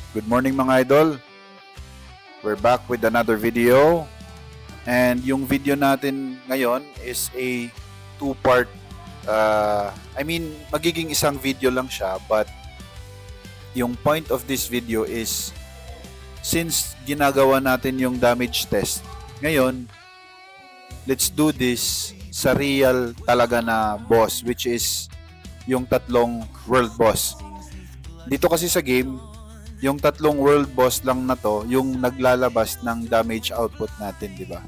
Good morning mga idol. We're back with another video. And yung video natin ngayon is a two-part. Magiging isang video lang siya. But yung point of this video is since ginagawa natin yung damage test, ngayon, let's do this sa real talaga na boss, which is yung tatlong world boss. Dito kasi sa game, yung tatlong world boss lang na to, yung naglalabas ng damage output natin, di ba?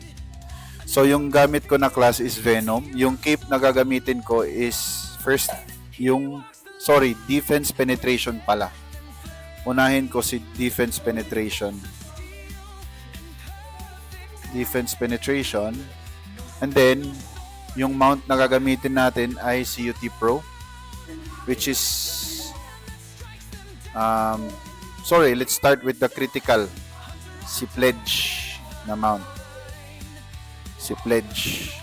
So, yung gamit ko na class is Venom. Yung cape na gagamitin ko is defense penetration pala. Unahin ko si defense penetration. Defense penetration. And then, yung mount na gagamitin natin ay CUT Pro, which is let's start with the critical. Si Pledge na mount. Si Pledge.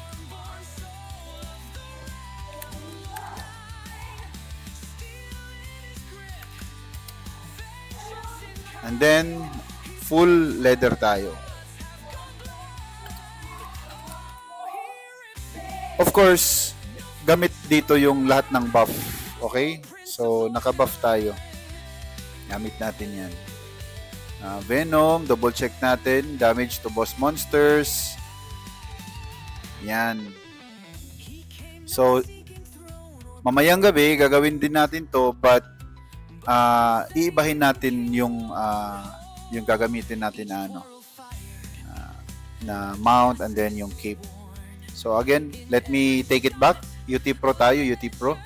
And then, full leather tayo. Of course, gamit dito yung lahat ng buff. Okay? So, naka-buff tayo. Gamit natin yan. Venom, double check natin. Damage to boss monsters. Yan. So, mamayang gabi, gagawin din natin to, but iibahin natin yung gagamitin natin na mount and then yung cape. So, again, let me take it back. UT Pro tayo, UT Pro.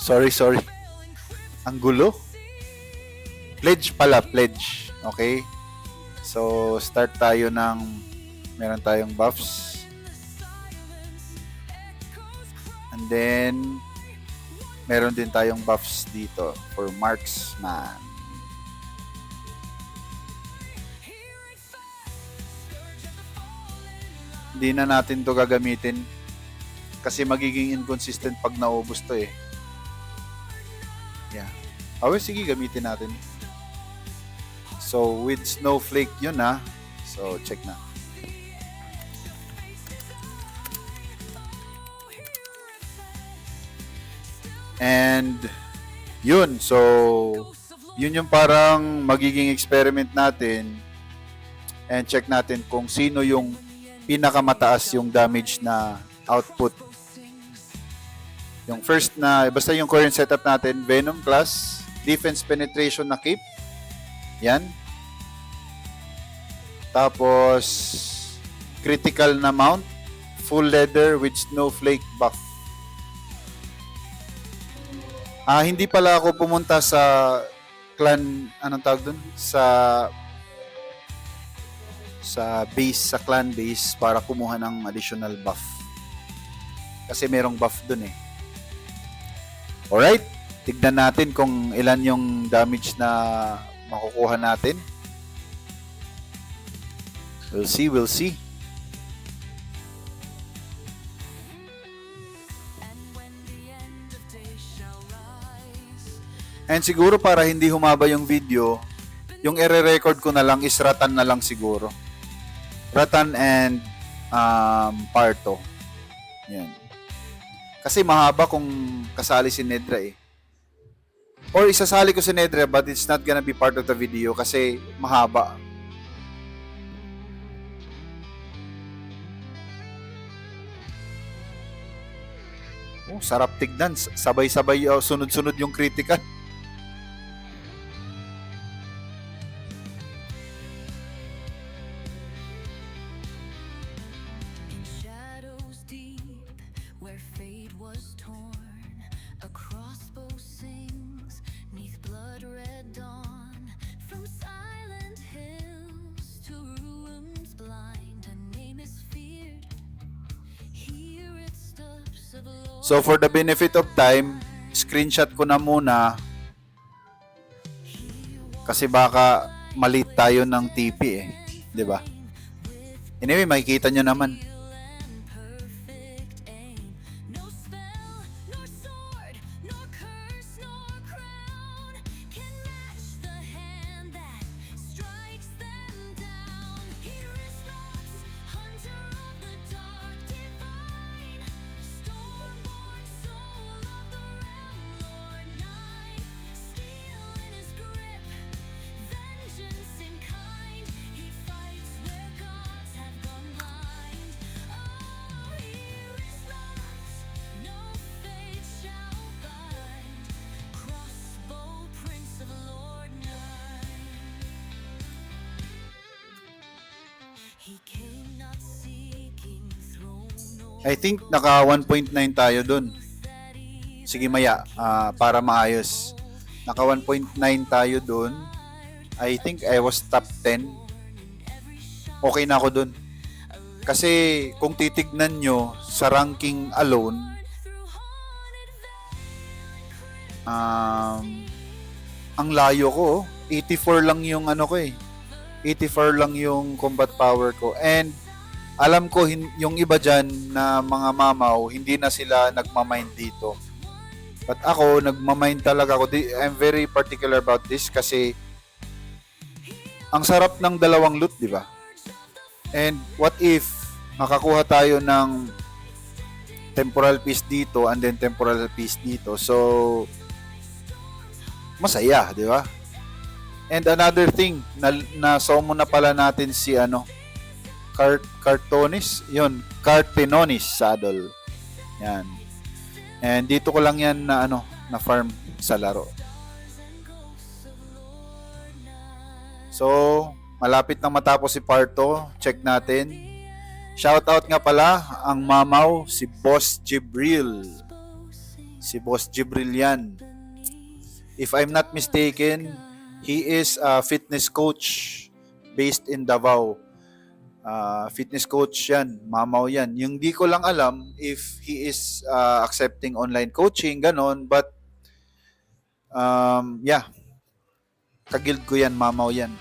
Sorry. Ang gulo. Pledge pala, pledge. Okay? So, start tayo ng meron tayong buffs. And then, meron din tayong buffs dito for marksman. Hindi na natin to gagamitin kasi magiging inconsistent pag naubos to eh. Yeah. Sige, gamitin natin. So, with snowflake yun So, check na. And, yun. So, yun yung parang magiging experiment natin. And check natin kung sino yung pinakamataas yung damage na output. Yung first basta yung current setup natin, Venom class, defense penetration na cape. Yan. Tapos, critical na mount, full leather with snowflake buff. Hindi pala ako pumunta sa clan, anong tawag dun? Sa clan base para kumuha ng additional buff. Kasi merong buff dun eh. Alright, tignan natin kung ilan yung damage na makukuha natin. We'll see. And siguro para hindi humaba yung video, yung ire-record ko na lang is Ratan na lang siguro. Ratan and Parto. Yan. Kasi mahaba kung kasali si Nedra eh. Or isasali ko si Nedra but it's not gonna be part of the video kasi mahaba. Sarap tignan. Sabay-sabay sunod-sunod yung critical. So for the benefit of time, screenshot ko na muna kasi baka malit tayo ng TP eh, 'di ba? Anyway, makikita nyo naman. I think naka 1.9 tayo dun. Sige maya, para maayos. Naka 1.9 tayo dun. I think I was top 10. Okay na ako dun. Kasi kung titignan nyo sa ranking alone, ang layo ko, 84 lang yung ano ko eh. 84 lang yung combat power ko. And alam ko yung iba dyan na mga mamaw, hindi na sila nagmamind dito. But ako, nagmamind talaga ako. I'm very particular about this kasi ang sarap ng dalawang loot, di ba? And what if makakuha tayo ng temporal piece dito and then temporal piece dito? So, masaya, di ba? And another thing, na summon na pala natin si Cartonis, yun, Cartenonis saddle. Yan. And dito ko lang yan na farm sa laro. So, malapit na matapos si Parto. Check natin. Shoutout nga pala ang mamaw, si Boss Jibril. Si Boss Jibril yan. If I'm not mistaken, he is a fitness coach based in Davao. Fitness coach yan, mamaw yan. Yung di ko lang alam if he is accepting online coaching, ganon. But, yeah. Kagild ko yan, mamaw yan.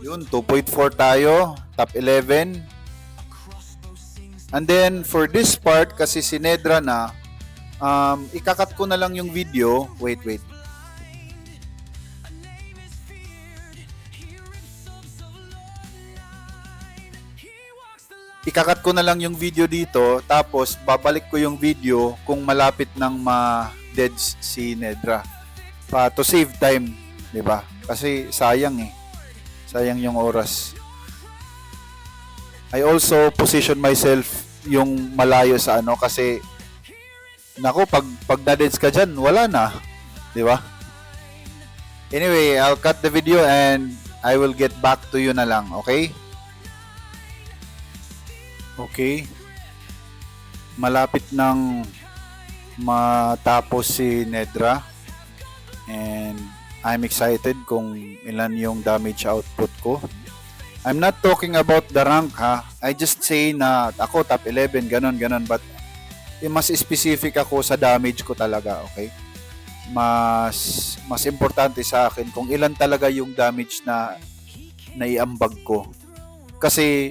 Yun, 2.4 tayo. Top 11. And then, for this part, kasi si Nedra na, ikakat ko na lang yung video. Wait. Ikakat ko na lang yung video dito, tapos babalik ko yung video kung malapit nang ma-dead si Nedra. To save time, di ba? Kasi sayang eh. Sayang yung oras. I also position myself yung malayo sa kasi nako, pag na-deads ka dyan, wala na. Di ba? Anyway, I'll cut the video and I will get back to you na lang, okay? Okay. Malapit nang matapos si Nedra. And I'm excited kung ilan yung damage output ko. I'm not talking about the rank ha. I just say na ako top 11, ganon. But mas specific ako sa damage ko talaga, okay? Mas importante sa akin kung ilan talaga yung damage na naiambag ko. Kasi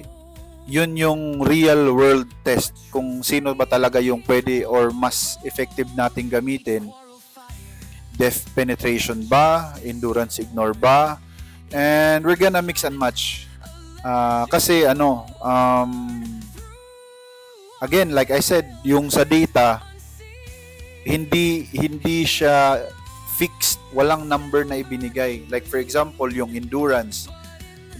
yun yung real world test kung sino ba talaga yung pwede or mas effective nating gamitin. Depth penetration ba? Endurance ignore ba? And we're gonna mix and match. Kasi again, like I said, yung sa data, hindi siya fixed. Walang number na ibinigay. Like for example, yung endurance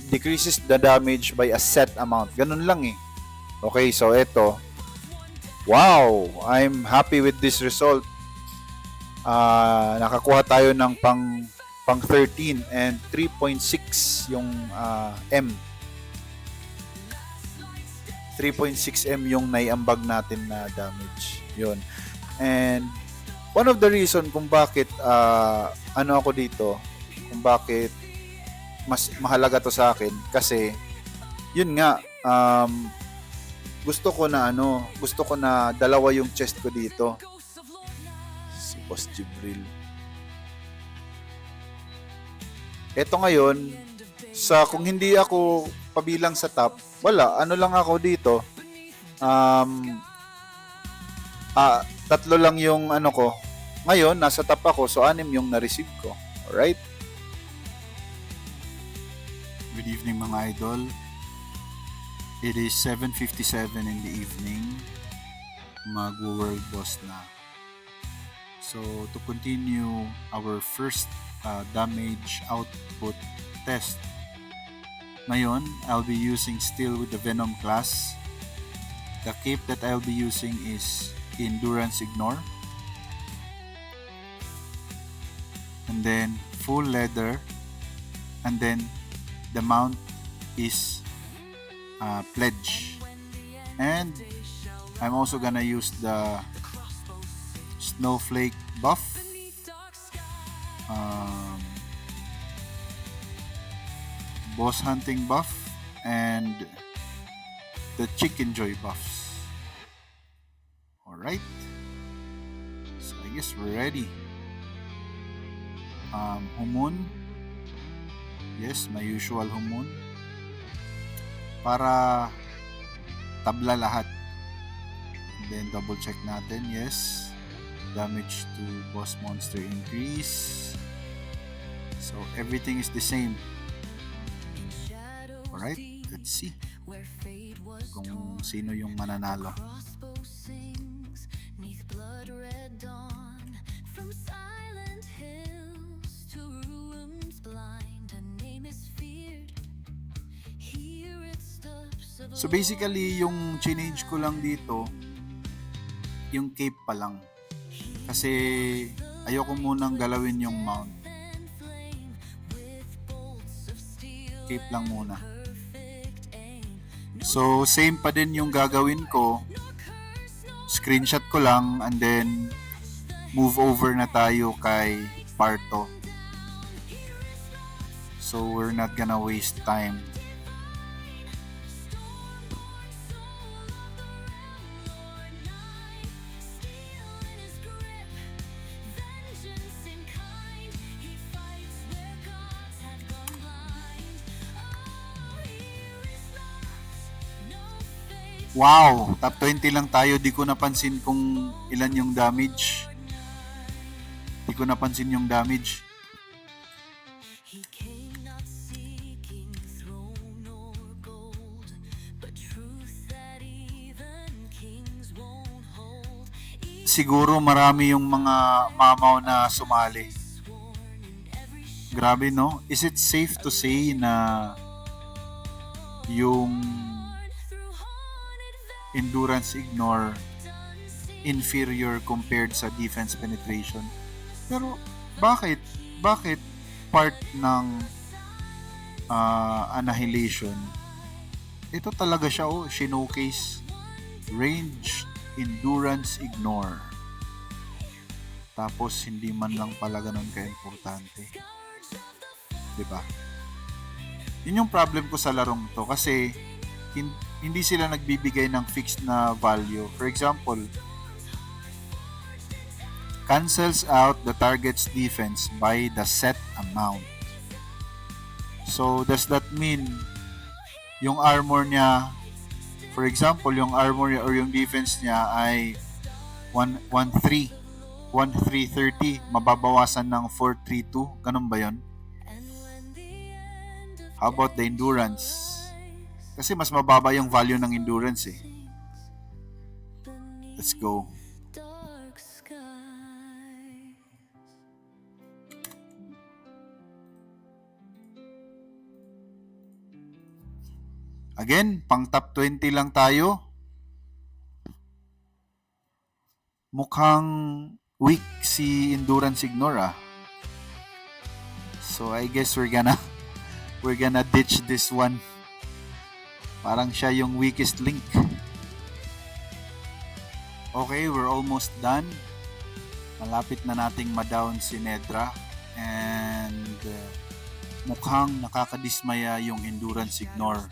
decreases the damage by a set amount. Ganun lang eh. Okay, so eto. Wow! I'm happy with this result. Nakakuha tayo ng pang 13 and 3.6 yung M. 3.6 M yung naiambag natin na damage. Yun. And one of the reason kung bakit ako dito, kung bakit mas mahalaga to sa akin kasi yun nga gusto ko na dalawa yung chest ko dito. Si Boss Jibril. Eto ngayon, kung hindi ako pabilang sa top, wala, lang ako dito. Tatlo lang yung ko. Ngayon, nasa top ako, so 6 yung na-receive ko. Alright? Good evening mga idol. It is 7:57 in the evening. Mag-world boss na. So to continue our first damage output test, ngayon I'll be using still with the Venom class. The cape that I'll be using is Endurance Ignore, and then full leather, and then the mount is Pledge, and I'm also gonna use the Snowflake buff, Boss Hunting buff, and the Chicken Joy buffs. Alright, so I guess we're ready. Humun, yes, my usual Humun, para tabla lahat. And then double check natin, yes, damage to boss monster increase, so everything is the same. Alright, let's see kung sino yung mananalo. So basically, yung change ko lang dito, yung cape pa lang. Kasi ayoko munang galawin yung mount. Cape lang muna. So same pa din yung gagawin ko. Screenshot ko lang and then move over na tayo kay Parto. So we're not gonna waste time. Wow, top 20 lang tayo. Di ko napansin kung ilan yung damage. Di ko napansin yung damage. Siguro marami yung mga mamaw na sumali. Grabe, no? Is it safe to say na yung Endurance Ignore inferior compared sa defense penetration? Pero bakit part ng Annihilation, ito talaga siya, showcase range Endurance Ignore, tapos hindi man lang pala ganun ka-importante, diba? Yun yung problem ko sa larong to, kasi hindi sila nagbibigay ng fixed na value. For example, cancels out the target's defense by the set amount. So, does that mean yung armor niya, for example, yung armor niya or yung defense niya ay 1-3, 1-3-30, mababawasan ng 4-3-2? Ganun ba yun? How about the endurance? Kasi mas mababa yung value ng endurance eh. Let's go. Again, pang top 20 lang tayo. Mukhang weak si Endurance Ignore. So I guess we're gonna ditch this one. Parang siya yung weakest link. Okay, we're almost done. Malapit na nating ma-down si Nedra. And mukhang nakakadismaya yung Endurance Ignore.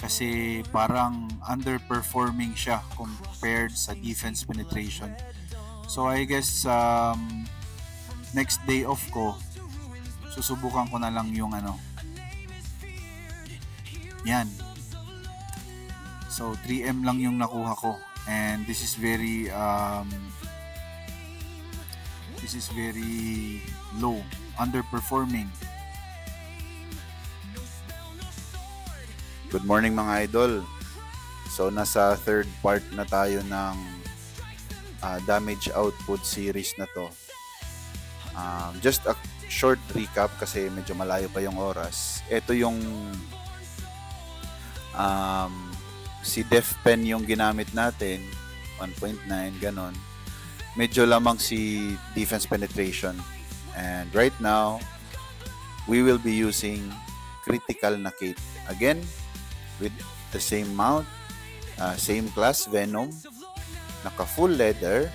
Kasi parang underperforming siya compared sa defense penetration. So I guess next day off ko, susubukan ko na lang yung yan. So 3M lang yung nakuha ko, and this is very low, underperforming. Good morning mga idol. So nasa third part na tayo ng damage output series na to. Just a short recap kasi medyo malayo pa yung oras. Ito yung si DefPen yung ginamit natin, 1.9 ganon. Medyo lamang si defense penetration. And right now, we will be using critical na cape. Again, with the same mount, same class, Venom. Naka full leather.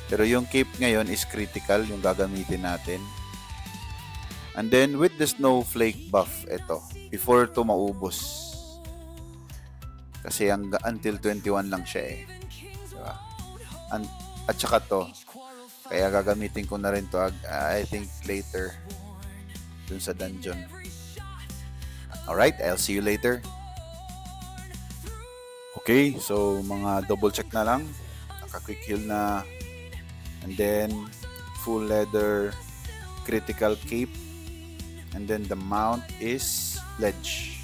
Pero yung cape ngayon is critical, yung gagamitin natin. And then with the snowflake buff, ito, before to maubos. Kasi until 21 lang siya eh. Diba? At saka to, kaya gagamitin ko na rin to, I think later, dun sa dungeon. Alright, I'll see you later. Okay, so mga double check na lang. Naka-quick heal na. And then, full leather, critical cape. And then the mount is ledge.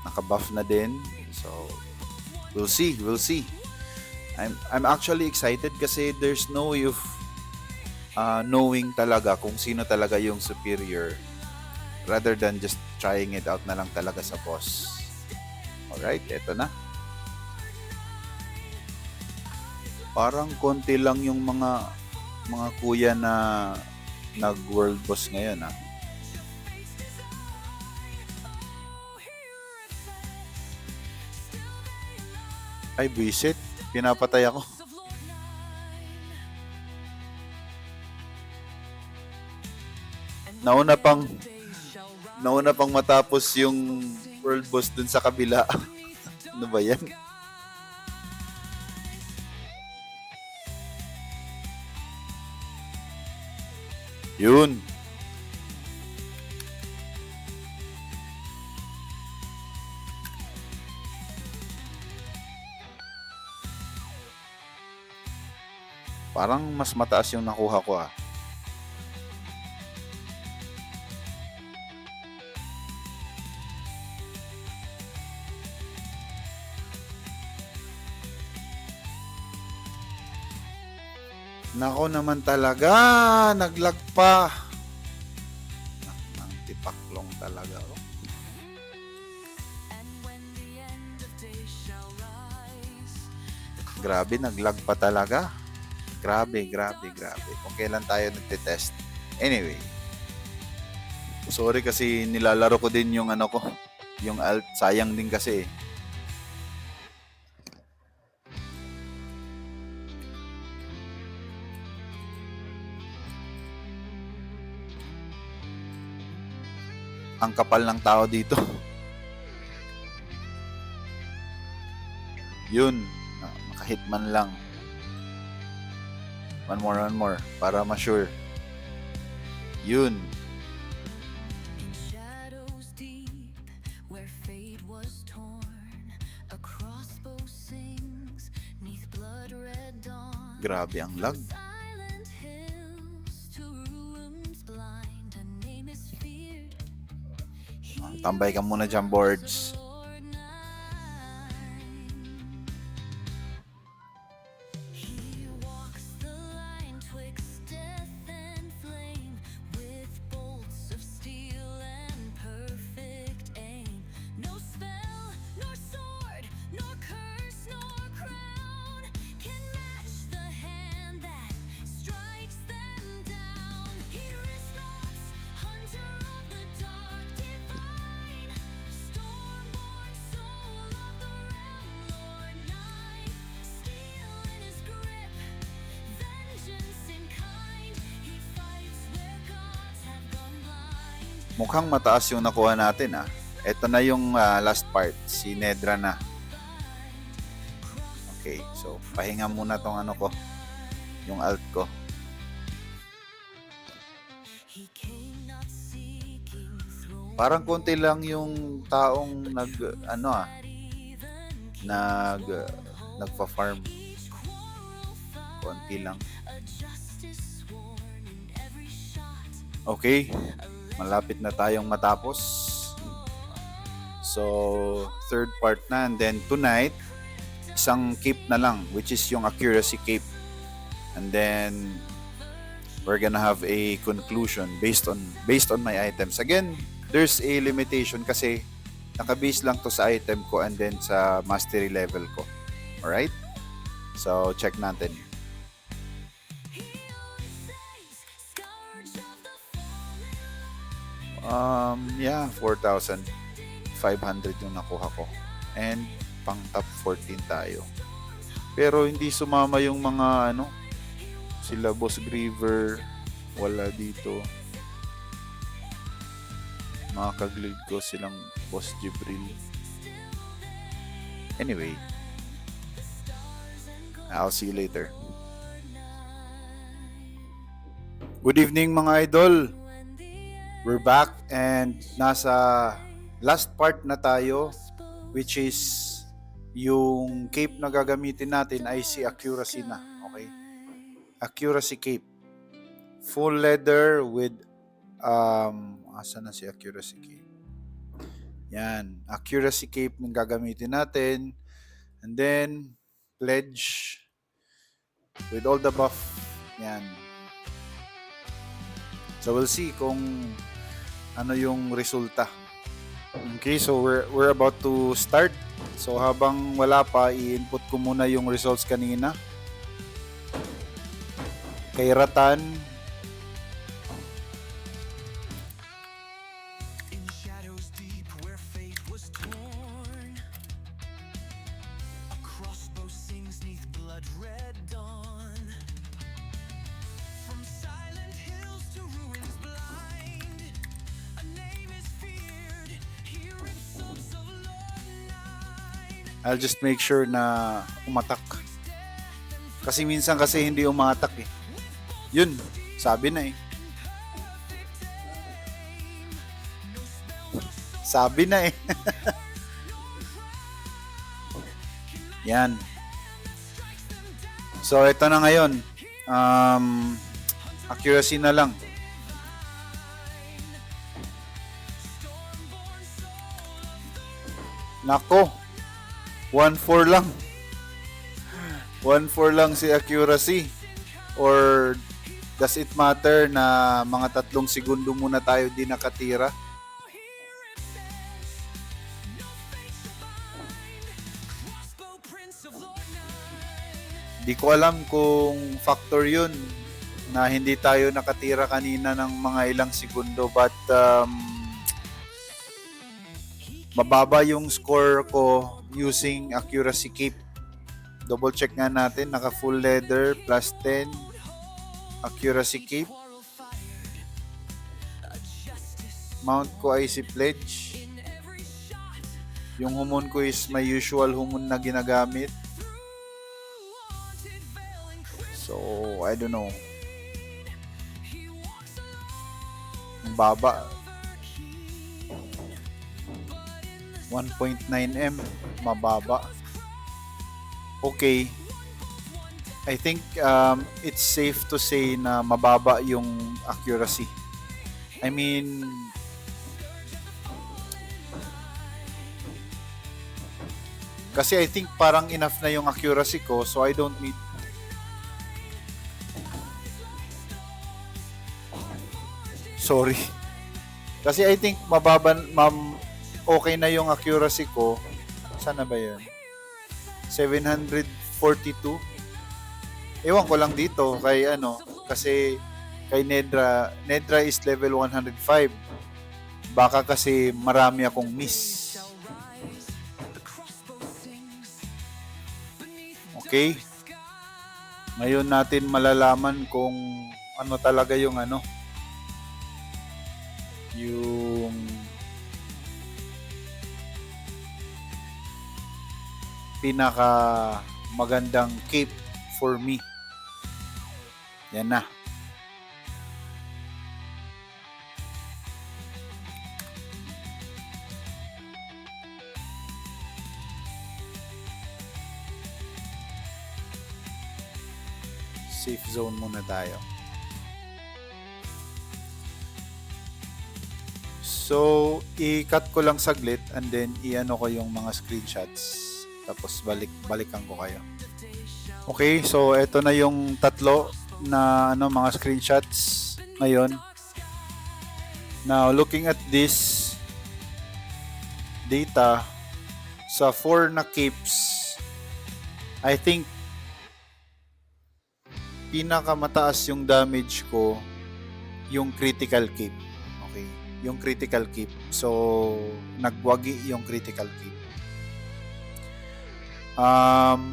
Naka-buff na din. So, we'll see. I'm actually excited kasi there's no way of knowing talaga kung sino talaga yung superior rather than just trying it out na lang talaga sa boss. Alright, eto na. Parang konti lang yung mga kuya na nag-world boss ngayon ah. Ay, visit. Pinapatay ako. Nauna pang matapos yung world boss dun sa kabila. Ano ba yan? Yun. Parang mas mataas yung nakuha ko ah. Nako naman talaga, naglag pa. Nang tipaklong talaga. Oh. Grabe, naglag pa talaga. Grabe. Kung kailan tayo nagte-test. Anyway. Sorry kasi nilalaro ko din yung ano ko. Yung alt. Sayang din kasi. Ang kapal ng tao dito. Yun. Makahitman lang. One more. Para ma-sure. Yun. Grabe ang lag. Tambay ka muna dyan, boards. Mukhang mataas yung nakuha natin ah. Ito na yung last part, si Nedra na. Okay, so pahinga muna tong ano ko, yung alt ko. Parang konti lang yung taong nagfa-farm. Konti lang. Okay. Malapit na tayong matapos. So, third part na. And then tonight, isang cape na lang, which is yung accuracy cape. And then we're gonna have a conclusion based on my items. Again, there's a limitation kasi naka-base lang to sa item ko and then sa mastery level ko. Alright? So, check natin. Yeah, 4,500 yung nakuha ko. And pang top 14 tayo. Pero hindi sumama yung mga sila Boss Griever, wala dito. Mga ka-glade ko silang Boss Jibril. Anyway, I'll see you later. Good evening mga idol. We're back and nasa last part na tayo, which is yung cape na gagamitin natin ay si accuracy na. Okay? Accuracy cape. Full leather with asa na si accuracy cape? Yan. Accuracy cape ng gagamitin natin. And then pledge with all the buff. Yan. So we'll see kung ano yung resulta. Okay, so we're about to start. So habang wala pa, i-input ko muna yung results kanina. Kay Ratan, I'll just make sure na umatak. Kasi minsan kasi hindi umatak eh. Yun, sabi na eh. Sabi na eh. Yan. So ito na ngayon. Accuracy na lang. Nako. 1-4 lang. 1-4 lang si accuracy. Or does it matter na mga 3 segundo muna tayo di nakatira? Di ko alam kung factor yun na hindi tayo nakatira kanina ng mga ilang segundo, but mababa yung score ko using accuracy cape. Double check nga natin, naka full leather plus 10 accuracy cape. Mount ko ay si pledge. Yung humon ko is my usual humon na ginagamit. So, I don't know. Ang baba. 1.9M. Mababa. Okay. I think it's safe to say na mababa yung accuracy. I mean, kasi I think parang enough na yung accuracy ko, so I don't need. Sorry. Kasi I think okay na yung accuracy ko. Sana ba yun? 742. Ewan ko lang dito kay kasi kay Nedra is level 105. Baka kasi marami akong miss. Okay? Ngayon natin malalaman kung ano talaga yung yung pinaka magandang cape for me. Yan na. Safe zone muna tayo. So, i-cut ko lang saglit and then i-ano ko yung mga screenshots Tapos balikan ko kayo. Okay, so ito na yung tatlo na mga screenshots ngayon. Now, looking at this data sa 4 na capes, I think pinakamataas yung damage ko yung critical cape. Okay, yung critical cape. So, nagwagi yung critical cape.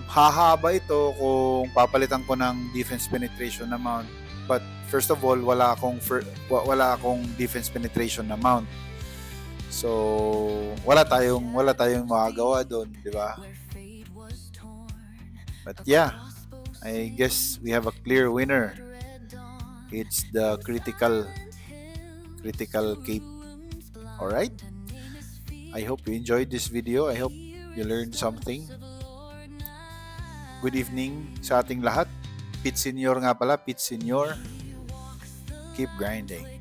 Hahaba ito kung papalitan ko ng defense penetration amount. But first of all, wala akong defense penetration amount. So, wala tayong magagawa doon, di ba? But yeah, I guess we have a clear winner. It's the critical cape. All right? I hope you enjoyed this video. I hope you learned something. Good evening sa ating lahat. Pete Senior nga pala, Pete Senior. Keep grinding.